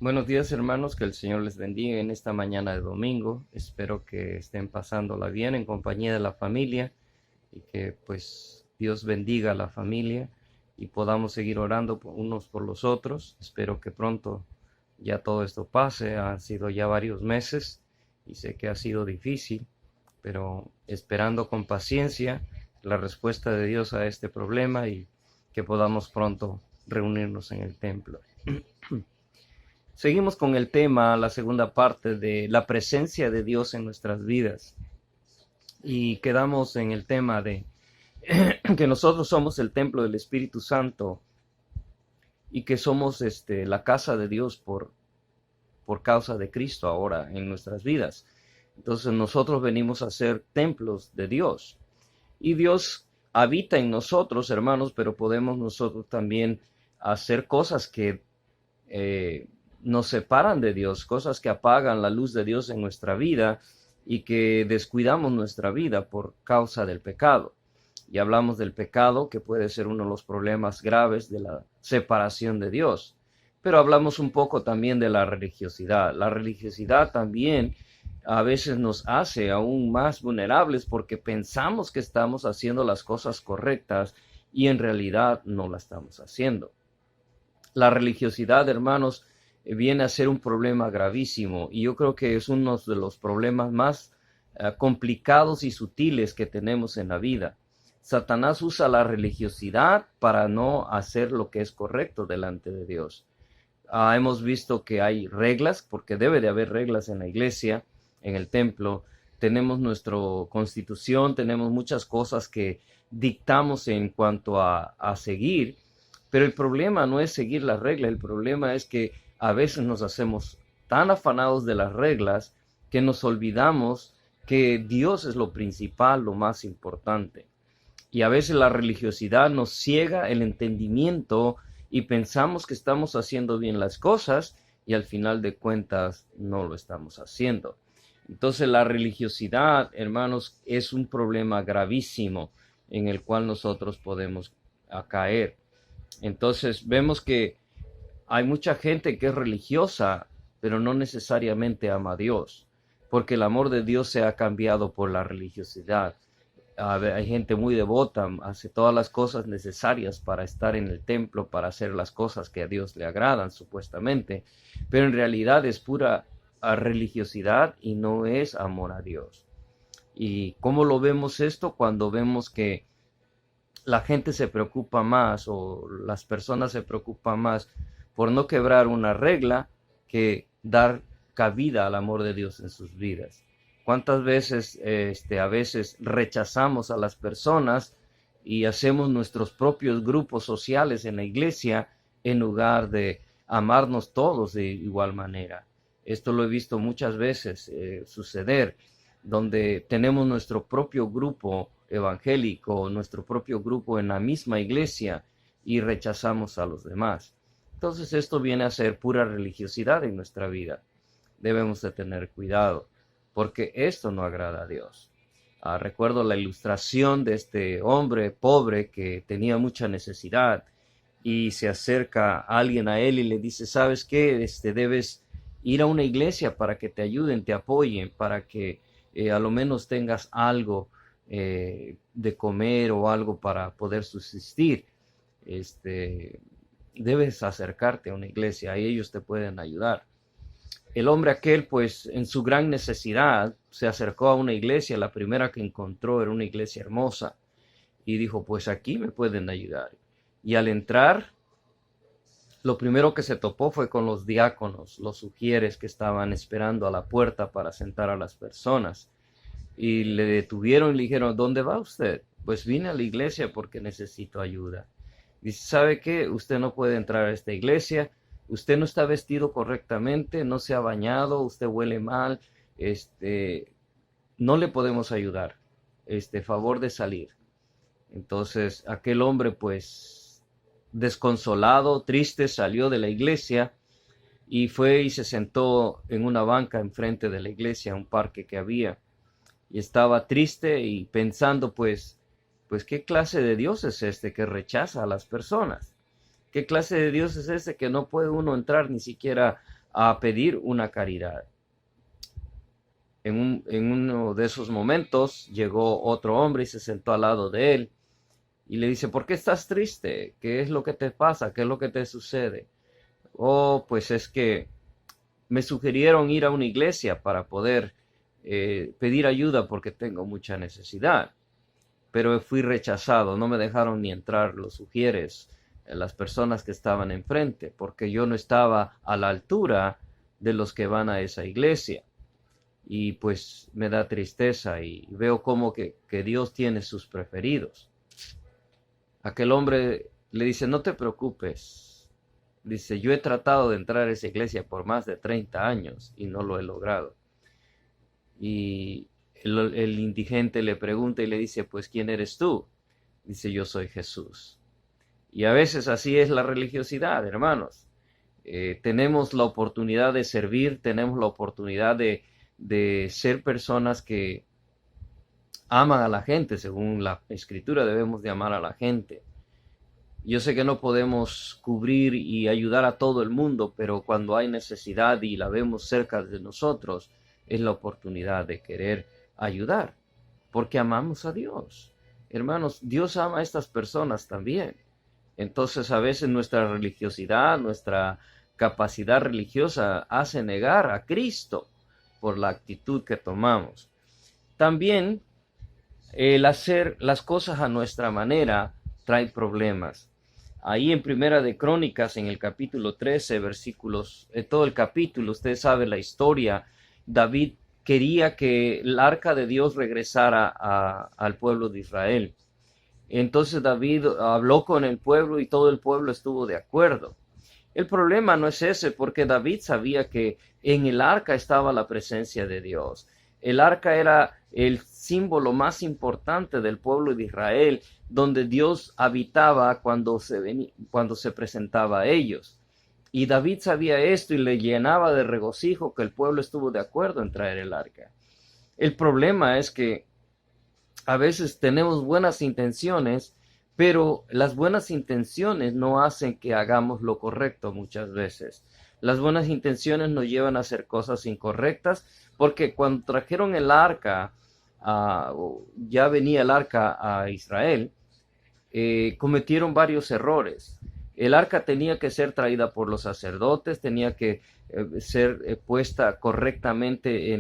Buenos días, hermanos, que el Señor les bendiga en esta mañana de domingo. Espero que estén pasándola bien en compañía de la familia y que pues Dios bendiga a la familia y podamos seguir orando unos por los otros. Espero que pronto ya todo esto pase. Han sido ya varios meses y sé que ha sido difícil, pero esperando con paciencia la respuesta de Dios a este problema y que podamos pronto reunirnos en el templo. Seguimos con el tema, la segunda parte de la presencia de Dios en nuestras vidas. Y quedamos en el tema de que nosotros somos el templo del Espíritu Santo y que somos la casa de Dios por causa de Cristo ahora en nuestras vidas. Entonces nosotros venimos a ser templos de Dios. Y Dios habita en nosotros, hermanos, pero podemos nosotros también hacer cosas que nos separan de Dios, cosas que apagan la luz de Dios en nuestra vida y que descuidamos nuestra vida por causa del pecado. Y hablamos del pecado, que puede ser uno de los problemas graves de la separación de Dios. Pero hablamos un poco también de la religiosidad. La religiosidad también a veces nos hace aún más vulnerables porque pensamos que estamos haciendo las cosas correctas y en realidad no la estamos haciendo. La religiosidad, hermanos, viene a ser un problema gravísimo y yo creo que es uno de los problemas más complicados y sutiles que tenemos en la vida. Satanás usa la religiosidad para no hacer lo que es correcto delante de Dios. Hemos visto que hay reglas, porque debe de haber reglas en la iglesia, en el templo. Tenemos nuestra constitución, tenemos muchas cosas que dictamos en cuanto a seguir, pero el problema no es seguir las reglas, el problema es que a veces nos hacemos tan afanados de las reglas que nos olvidamos que Dios es lo principal, lo más importante. Y a veces la religiosidad nos ciega el entendimiento y pensamos que estamos haciendo bien las cosas y al final de cuentas no lo estamos haciendo. Entonces la religiosidad, hermanos, es un problema gravísimo en el cual nosotros podemos caer. Entonces vemos que hay mucha gente que es religiosa, pero no necesariamente ama a Dios, porque el amor de Dios se ha cambiado por la religiosidad. Hay gente muy devota, hace todas las cosas necesarias para estar en el templo, para hacer las cosas que a Dios le agradan, supuestamente, pero en realidad es pura religiosidad y no es amor a Dios. ¿Y cómo lo vemos esto? Cuando vemos que la gente se preocupa más o las personas se preocupan más por no quebrar una regla que dar cabida al amor de Dios en sus vidas. ¿Cuántas veces a veces rechazamos a las personas y hacemos nuestros propios grupos sociales en la iglesia en lugar de amarnos todos de igual manera? Esto lo he visto muchas veces suceder, donde tenemos nuestro propio grupo evangélico, nuestro propio grupo en la misma iglesia y rechazamos a los demás. Entonces esto viene a ser pura religiosidad en nuestra vida. Debemos de tener cuidado, porque esto no agrada a Dios. Recuerdo la ilustración de este hombre pobre que tenía mucha necesidad y se acerca alguien a él y le dice, ¿sabes qué? Debes ir a una iglesia para que te ayuden, te apoyen, para que a lo menos tengas algo de comer o algo para poder subsistir. Debes acercarte a una iglesia y ellos te pueden ayudar. El hombre aquel, pues, en su gran necesidad, se acercó a una iglesia, la primera que encontró era una iglesia hermosa, y dijo, pues aquí me pueden ayudar. Y al entrar, lo primero que se topó fue con los diáconos, los sugieres que estaban esperando a la puerta para sentar a las personas. Y le detuvieron y le dijeron, ¿dónde va usted? Pues vine a la iglesia porque necesito ayuda. Dice, ¿sabe qué? Usted no puede entrar a esta iglesia, usted no está vestido correctamente, no se ha bañado, usted huele mal, no le podemos ayudar, favor de salir. Entonces aquel hombre, pues, desconsolado, triste, salió de la iglesia y fue y se sentó en una banca enfrente de la iglesia, un parque que había, y estaba triste y pensando, pues qué clase de Dios es este que rechaza a las personas. ¿Qué clase de Dios es ese que no puede uno entrar ni siquiera a pedir una caridad. En uno de esos momentos llegó otro hombre y se sentó al lado de él y le dice, ¿por qué estás triste? ¿Qué es lo que te pasa? ¿Qué es lo que te sucede? Oh, pues es que me sugirieron ir a una iglesia para poder pedir ayuda porque tengo mucha necesidad, pero fui rechazado, no me dejaron ni entrar los ujieres, las personas que estaban enfrente, porque yo no estaba a la altura de los que van a esa iglesia. Y pues me da tristeza y veo como que Dios tiene sus preferidos. Aquel hombre le dice, no te preocupes. Dice, yo he tratado de entrar a esa iglesia por más de 30 años y no lo he logrado. Y el indigente le pregunta y le dice, pues, ¿quién eres tú? Dice, yo soy Jesús. Y a veces así es la religiosidad, hermanos. Tenemos la oportunidad de servir, tenemos la oportunidad de ser personas que aman a la gente. Según la Escritura debemos de amar a la gente. Yo sé que no podemos cubrir y ayudar a todo el mundo, pero cuando hay necesidad y la vemos cerca de nosotros, es la oportunidad de querer ayudar, porque amamos a Dios. Hermanos, Dios ama a estas personas también. Entonces a veces nuestra religiosidad, nuestra capacidad religiosa hace negar a Cristo por la actitud que tomamos. También el hacer las cosas a nuestra manera trae problemas. Ahí en Primera de Crónicas, en el capítulo 13, versículos, todo el capítulo, ustedes saben la historia, David quería que el arca de Dios regresara al pueblo de Israel. Entonces David habló con el pueblo y todo el pueblo estuvo de acuerdo. El problema no es ese, porque David sabía que en el arca estaba la presencia de Dios. El arca era el símbolo más importante del pueblo de Israel, donde Dios habitaba cuando se presentaba a ellos. Y David sabía esto y le llenaba de regocijo que el pueblo estuvo de acuerdo en traer el arca. El problema es que a veces tenemos buenas intenciones, pero las buenas intenciones no hacen que hagamos lo correcto muchas veces. Las buenas intenciones nos llevan a hacer cosas incorrectas, porque cuando trajeron el arca, ya venía el arca a Israel, cometieron varios errores. El arca tenía que ser traída por los sacerdotes, tenía que ser puesta correctamente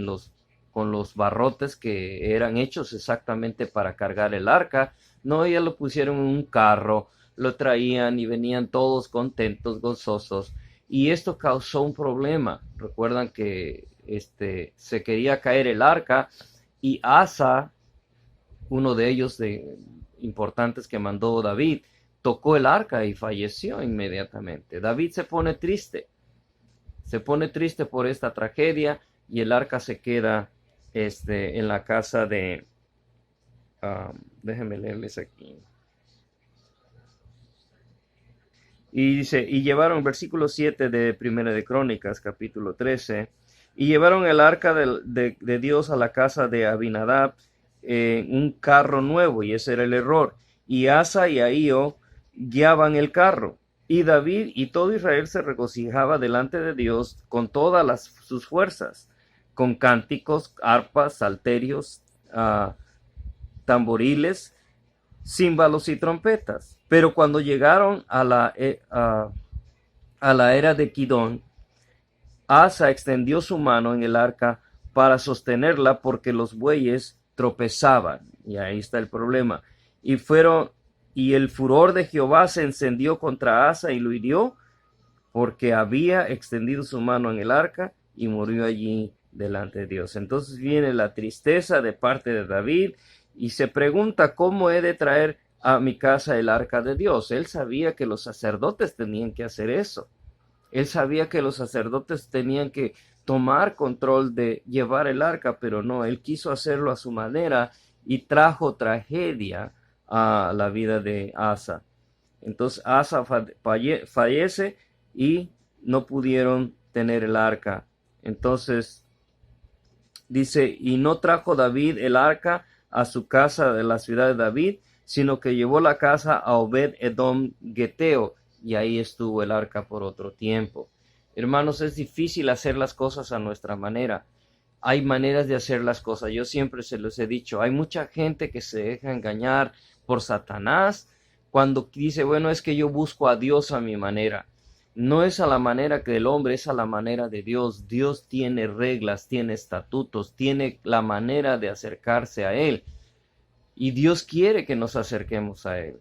con los barrotes que eran hechos exactamente para cargar el arca. No, ellos lo pusieron en un carro, lo traían y venían todos contentos, gozosos. Y esto causó un problema. Recuerdan que se quería caer el arca y Asa, uno de ellos importantes que mandó David, tocó el arca y falleció inmediatamente. David se pone triste por esta tragedia y el arca se queda en la casa de, déjenme leerles aquí. Y dice, y llevaron, versículo 7 de Primera de Crónicas, capítulo 13, y llevaron el arca de Dios a la casa de Abinadab en un carro nuevo, y ese era el error. Y Asa y Ahío guiaban el carro, y David y todo Israel se regocijaba delante de Dios con todas sus fuerzas, con cánticos, arpas, salterios, tamboriles, címbalos y trompetas. Pero cuando llegaron a la era de Kidón, Asa extendió su mano en el arca para sostenerla porque los bueyes tropezaban. Y ahí está el problema. Y el furor de Jehová se encendió contra Asa y lo hirió porque había extendido su mano en el arca y murió allí delante de Dios. Entonces viene la tristeza de parte de David y se pregunta cómo he de traer a mi casa el arca de Dios. Él sabía que los sacerdotes tenían que hacer eso. Él sabía que los sacerdotes tenían que tomar control de llevar el arca, pero no, él quiso hacerlo a su manera y trajo tragedia a la vida de Asa. Entonces Asa fallece y no pudieron tener el arca. Entonces dice, y no trajo David el arca a su casa de la ciudad de David, sino que llevó la casa a Obed Edom Geteo, y ahí estuvo el arca por otro tiempo. Hermanos, es difícil hacer las cosas a nuestra manera. Hay maneras de hacer las cosas. Yo siempre se los he dicho. Hay mucha gente que se deja engañar por Satanás cuando dice, bueno, es que yo busco a Dios a mi manera. No es a la manera que del hombre, es a la manera de Dios. Dios tiene reglas, tiene estatutos, tiene la manera de acercarse a Él. Y Dios quiere que nos acerquemos a Él.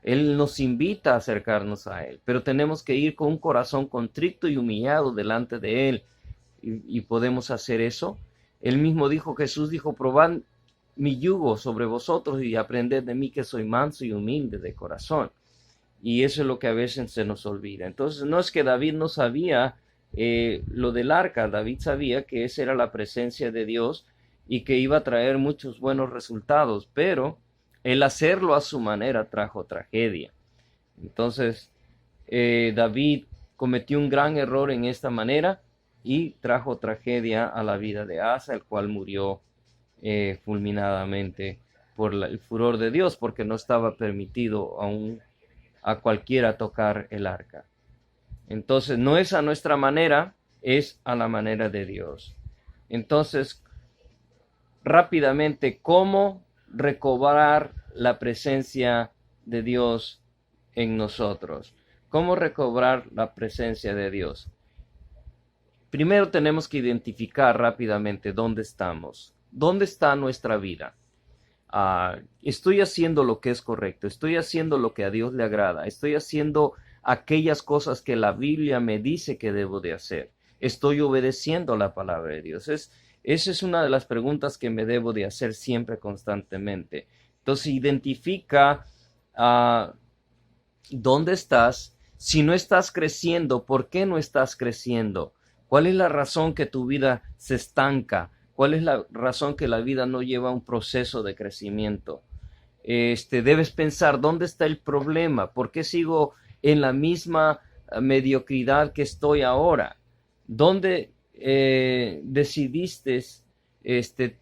Él nos invita a acercarnos a Él, pero tenemos que ir con un corazón contrito y humillado delante de Él. Y podemos hacer eso. Él mismo dijo, Jesús dijo, probad mi yugo sobre vosotros y aprended de mí que soy manso y humilde de corazón. Y eso es lo que a veces se nos olvida. Entonces no es que David no sabía lo del arca. David sabía que esa era la presencia de Dios y que iba a traer muchos buenos resultados, pero el hacerlo a su manera trajo tragedia. Entonces David cometió un gran error en esta manera y trajo tragedia a la vida de Asa, el cual murió fulminadamente por el furor de Dios, porque no estaba permitido a cualquiera tocar el arca. Entonces no es a nuestra manera, es a la manera de Dios. Entonces, rápidamente, ¿cómo recobrar la presencia de Dios en nosotros? ¿Cómo recobrar la presencia de Dios? Primero tenemos que identificar rápidamente dónde estamos. ¿Dónde está nuestra vida? Estoy haciendo lo que es correcto, estoy haciendo lo que a Dios le agrada, estoy haciendo aquellas cosas que la Biblia me dice que debo de hacer, estoy obedeciendo la palabra de Dios. Esa es una de las preguntas que me debo de hacer siempre, constantemente. Entonces identifica dónde estás. Si no estás creciendo, ¿por qué no estás creciendo? ¿Cuál es la razón que tu vida se estanca? ¿Cuál es la razón que la vida no lleva un proceso de crecimiento? Debes pensar, ¿dónde está el problema? ¿Por qué sigo en la misma mediocridad que estoy ahora? ¿Dónde decidiste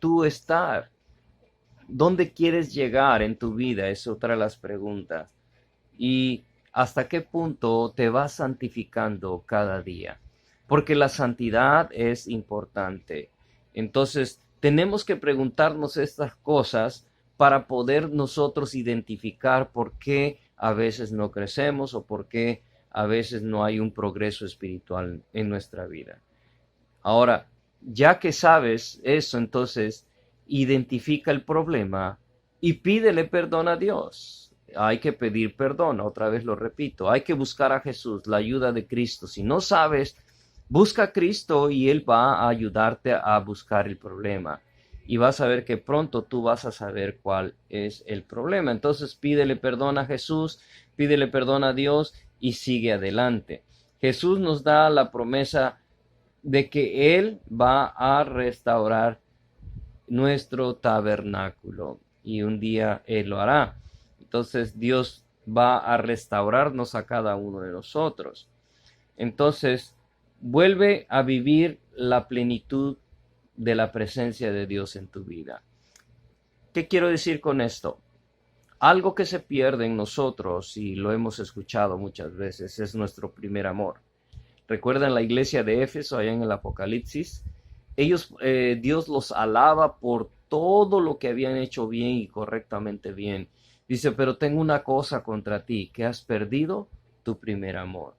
tú estar? ¿Dónde quieres llegar en tu vida? Es otra de las preguntas. ¿Y hasta qué punto te vas santificando cada día? Porque la santidad es importante. Entonces, tenemos que preguntarnos estas cosas para poder nosotros identificar por qué a veces no crecemos o por qué a veces no hay un progreso espiritual en nuestra vida. Ahora, ya que sabes eso, entonces, identifica el problema y pídele perdón a Dios. Hay que pedir perdón, otra vez lo repito, hay que buscar a Jesús, la ayuda de Cristo. Si no sabes, busca a Cristo y Él va a ayudarte a buscar el problema. Y vas a ver que pronto tú vas a saber cuál es el problema. Entonces pídele perdón a Jesús, pídele perdón a Dios y sigue adelante. Jesús nos da la promesa de que Él va a restaurar nuestro tabernáculo y un día Él lo hará. Entonces Dios va a restaurarnos a cada uno de nosotros. Entonces vuelve a vivir la plenitud de la presencia de Dios en tu vida. ¿Qué quiero decir con esto? Algo que se pierde en nosotros, y lo hemos escuchado muchas veces, es nuestro primer amor. ¿Recuerdan la iglesia de Éfeso allá en el Apocalipsis? Dios los alaba por todo lo que habían hecho bien y correctamente bien. Dice, pero tengo una cosa contra ti, que has perdido tu primer amor.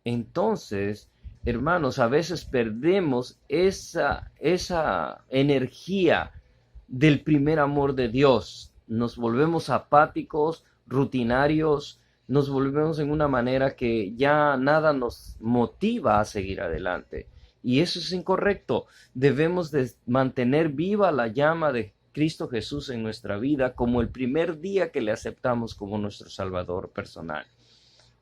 Entonces, hermanos, a veces perdemos esa energía del primer amor de Dios. Nos volvemos apáticos, rutinarios, nos volvemos en una manera que ya nada nos motiva a seguir adelante. Y eso es incorrecto. Debemos de mantener viva la llama de Cristo Jesús en nuestra vida como el primer día que le aceptamos como nuestro Salvador personal.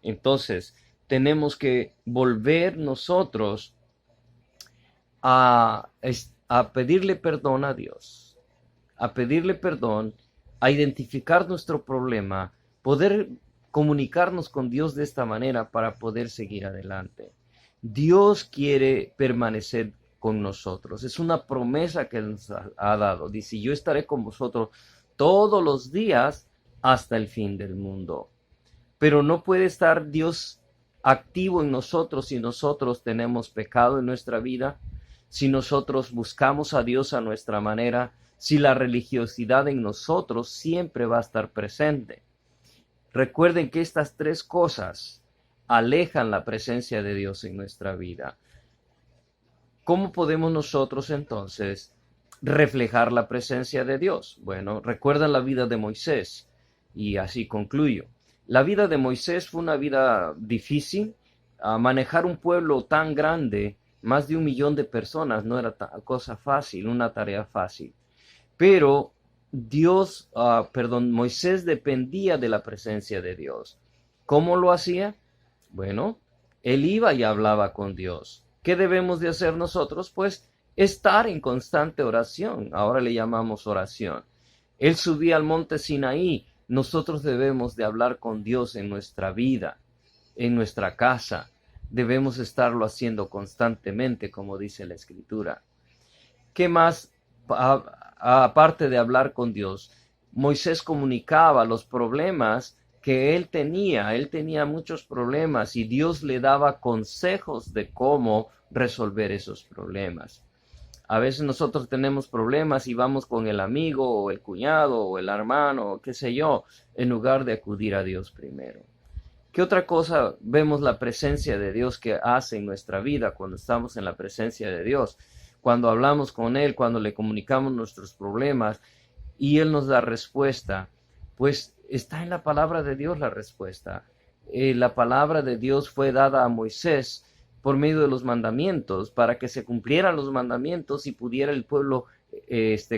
Entonces, tenemos que volver nosotros a pedirle perdón a Dios, a pedirle perdón, a identificar nuestro problema, poder comunicarnos con Dios de esta manera para poder seguir adelante. Dios quiere permanecer con nosotros. Es una promesa que nos ha dado. Dice, yo estaré con vosotros todos los días hasta el fin del mundo. Pero no puede estar Dios activo en nosotros si nosotros tenemos pecado en nuestra vida, si nosotros buscamos a Dios a nuestra manera, si la religiosidad en nosotros siempre va a estar presente. Recuerden que estas tres cosas alejan la presencia de Dios en nuestra vida. ¿Cómo podemos nosotros entonces reflejar la presencia de Dios? Bueno, recuerdan la vida de Moisés y así concluyo. La vida de Moisés fue una vida difícil. Manejar un pueblo tan grande, más de 1 millón de personas, no era cosa fácil, una tarea fácil. Pero Moisés dependía de la presencia de Dios. ¿Cómo lo hacía? Bueno, él iba y hablaba con Dios. ¿Qué debemos de hacer nosotros? Pues estar en constante oración. Ahora le llamamos oración. Él subía al monte Sinaí. Nosotros debemos de hablar con Dios en nuestra vida, en nuestra casa. Debemos estarlo haciendo constantemente, como dice la Escritura. ¿Qué más? Aparte de hablar con Dios, Moisés comunicaba los problemas que él tenía muchos problemas y Dios le daba consejos de cómo resolver esos problemas. A veces nosotros tenemos problemas y vamos con el amigo o el cuñado o el hermano o qué sé yo, en lugar de acudir a Dios primero. ¿Qué otra cosa vemos la presencia de Dios que hace en nuestra vida cuando estamos en la presencia de Dios? Cuando hablamos con Él, cuando le comunicamos nuestros problemas y Él nos da respuesta, pues está en la palabra de Dios la respuesta. La palabra de Dios fue dada a Moisés por medio de los mandamientos, para que se cumplieran los mandamientos y pudiera el pueblo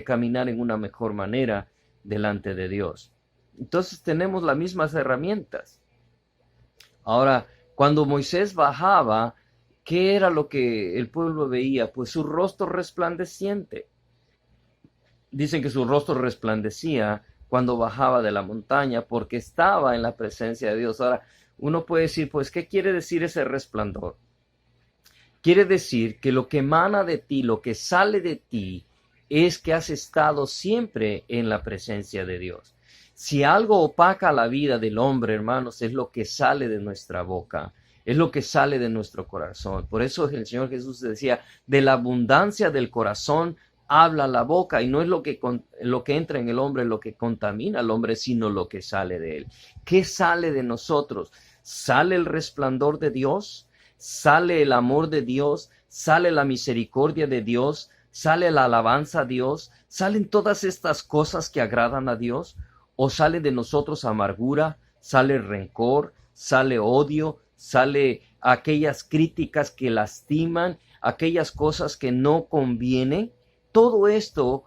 caminar en una mejor manera delante de Dios. Entonces tenemos las mismas herramientas. Ahora, cuando Moisés bajaba, ¿qué era lo que el pueblo veía? Pues su rostro resplandeciente. Dicen que su rostro resplandecía cuando bajaba de la montaña porque estaba en la presencia de Dios. Ahora, uno puede decir, pues, ¿qué quiere decir ese resplandor? Quiere decir que lo que emana de ti, lo que sale de ti, es que has estado siempre en la presencia de Dios. Si algo opaca la vida del hombre, hermanos, es lo que sale de nuestra boca, es lo que sale de nuestro corazón. Por eso el Señor Jesús decía, de la abundancia del corazón habla la boca, y no es lo que entra en el hombre lo que contamina al hombre, sino lo que sale de él. ¿Qué sale de nosotros? ¿Sale el resplandor de Dios? ¿Sale el amor de Dios? ¿Sale la misericordia de Dios? ¿Sale la alabanza a Dios? ¿Salen todas estas cosas que agradan a Dios? ¿O sale de nosotros amargura? ¿Sale rencor? ¿Sale odio? ¿Sale aquellas críticas que lastiman? ¿Aquellas cosas que no convienen? Todo esto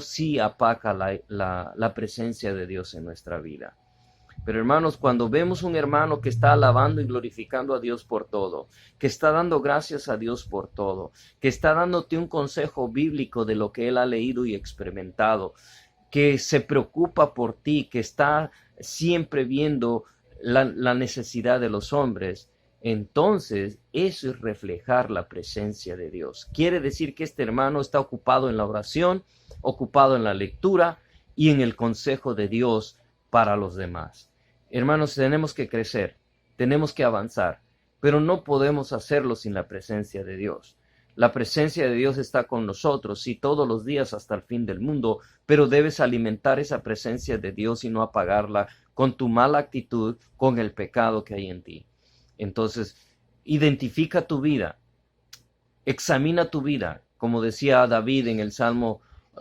sí apaga la presencia de Dios en nuestra vida. Pero hermanos, cuando vemos un hermano que está alabando y glorificando a Dios por todo, que está dando gracias a Dios por todo, que está dándote un consejo bíblico de lo que él ha leído y experimentado, que se preocupa por ti, que está siempre viendo la necesidad de los hombres, entonces eso es reflejar la presencia de Dios. Quiere decir que este hermano está ocupado en la oración, ocupado en la lectura y en el consejo de Dios para los demás. Hermanos, tenemos que crecer, tenemos que avanzar, pero no podemos hacerlo sin la presencia de Dios. La presencia de Dios está con nosotros, sí, todos los días hasta el fin del mundo, pero debes alimentar esa presencia de Dios y no apagarla con tu mala actitud, con el pecado que hay en ti. Entonces, identifica tu vida, examina tu vida, como decía David en el Salmo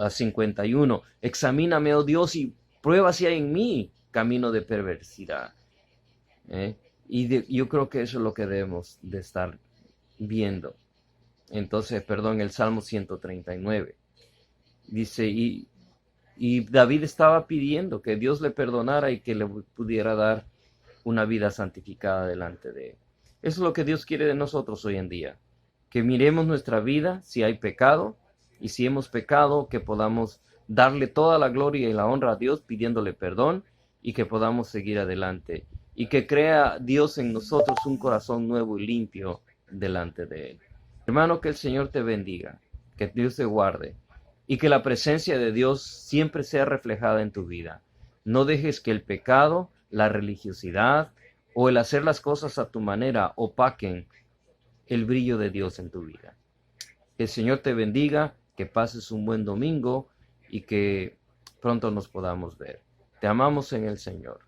51, examíname, oh Dios, y prueba si hay en mí camino de perversidad. Yo creo que eso es lo que debemos de estar viendo. Entonces, el Salmo 139. Dice, y David estaba pidiendo que Dios le perdonara y que le pudiera dar una vida santificada delante de él. Eso es lo que Dios quiere de nosotros hoy en día. Que miremos nuestra vida, si hay pecado, y si hemos pecado, que podamos darle toda la gloria y la honra a Dios pidiéndole perdón, y que podamos seguir adelante, y que crea Dios en nosotros un corazón nuevo y limpio delante de Él. Hermano, que el Señor te bendiga, que Dios te guarde, y que la presencia de Dios siempre sea reflejada en tu vida. No dejes que el pecado, la religiosidad o el hacer las cosas a tu manera opaquen el brillo de Dios en tu vida. Que el Señor te bendiga, que pases un buen domingo y que pronto nos podamos ver. Te amamos en el Señor.